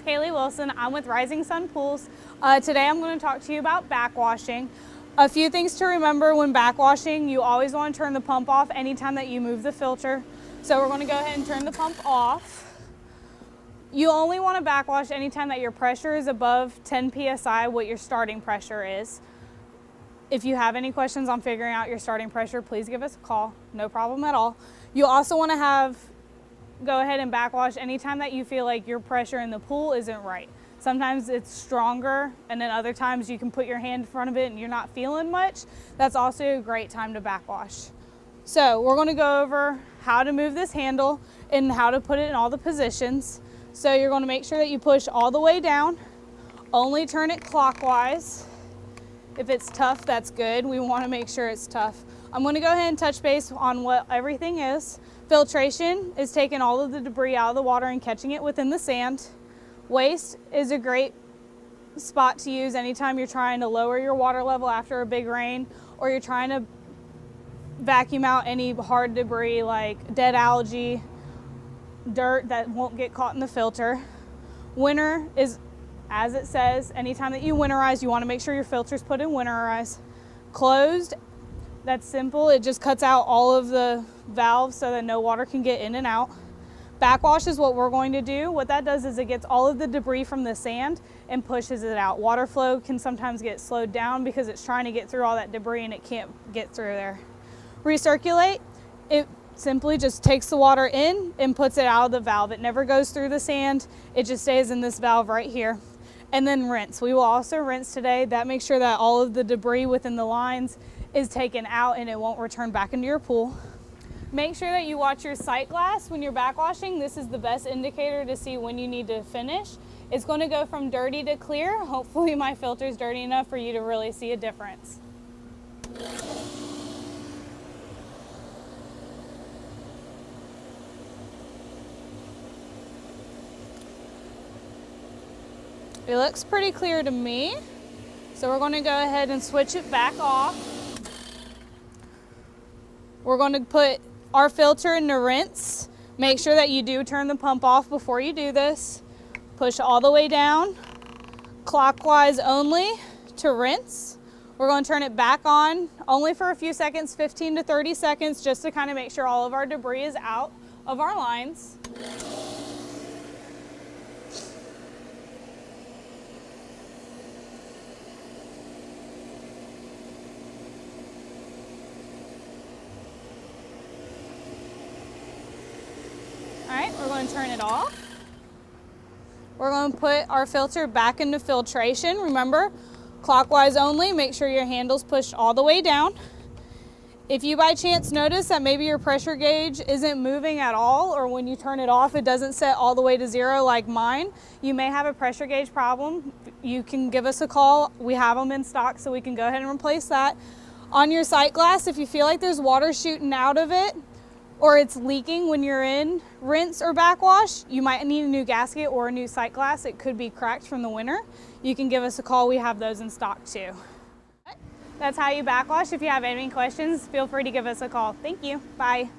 Kaylee Wilson. I'm with Rising Sun Pools. Today I'm going to talk to you about backwashing. A few things to remember when backwashing: you always want to turn the pump off anytime that you move the filter. So we're going to go ahead and turn the pump off. You only want to backwash anytime that your pressure is above 10 psi, what your starting pressure is. If you have any questions on figuring out your starting pressure, please give us a call. No problem at all. You also want to go ahead and backwash anytime that you feel like your pressure in the pool isn't right. Sometimes it's stronger, and then other times you can put your hand in front of it and you're not feeling much. That's also a great time to backwash. So we're going to go over how to move this handle and how to put it in all the positions. So you're going to make sure that you push all the way down. Only turn it clockwise. If it's tough, that's good. We want to make sure it's tough. I'm going to go ahead and touch base on what everything is. Filtration is taking all of the debris out of the water and catching it within the sand. Waste is a great spot to use anytime you're trying to lower your water level after a big rain, or you're trying to vacuum out any hard debris like dead algae, dirt that won't get caught in the filter. Winter is, as it says, anytime that you winterize, you want to make sure your filter's put in winterize. Closed, that's simple. It just cuts out all of the valves so that no water can get in and out. Backwash is what we're going to do. What that does is it gets all of the debris from the sand and pushes it out. Water flow can sometimes get slowed down because it's trying to get through all that debris and it can't get through there. Recirculate, it simply just takes the water in and puts it out of the valve. It never goes through the sand. It just stays in this valve right here. And then rinse. We will also rinse today. That makes sure that all of the debris within the lines is taken out and it won't return back into your pool. Make sure that you watch your sight glass when you're backwashing. This is the best indicator to see when you need to finish. It's going to go from dirty to clear. Hopefully my filter's dirty enough for you to really see a difference. It looks pretty clear to me. So we're going to go ahead and switch it back off. We're going to put our filter into rinse. Make sure that you do turn the pump off before you do this. Push all the way down, clockwise only to rinse. We're going to turn it back on only for a few seconds, 15 to 30 seconds, just to kind of make sure all of our debris is out of our lines. All right, we're going to turn it off. We're going to put our filter back into filtration. Remember, clockwise only. Make sure your handle's pushed all the way down. If you by chance notice that maybe your pressure gauge isn't moving at all, or when you turn it off it doesn't set all the way to 0 like mine, you may have a pressure gauge problem. You can give us a call. We have them in stock, so we can go ahead and replace that. On your sight glass, if you feel like there's water shooting out of it, or it's leaking when you're in rinse or backwash, you might need a new gasket or a new sight glass. It could be cracked from the winter. You can give us a call. We have those in stock too. That's how you backwash. If you have any questions, feel free to give us a call. Thank you. Bye.